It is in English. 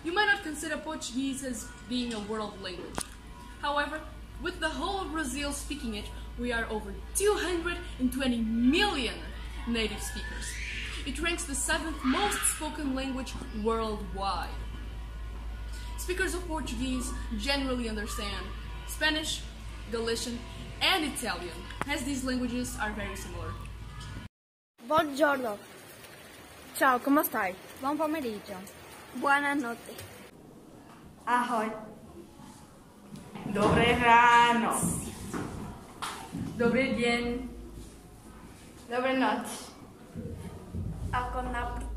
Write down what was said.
You might not consider Portuguese as being a world language. However, with the whole of Brazil speaking it, we are over 220 million native speakers. It ranks the 7th most spoken language worldwide. Speakers of Portuguese generally understand Spanish, Galician, and Italian, as these languages are very similar. Buongiorno. Ciao, come stai? Buon pomeriggio. Buonanotte. Ahoj. Dobré ráno. Dobrý deň. Dobré noc. Ako napríklad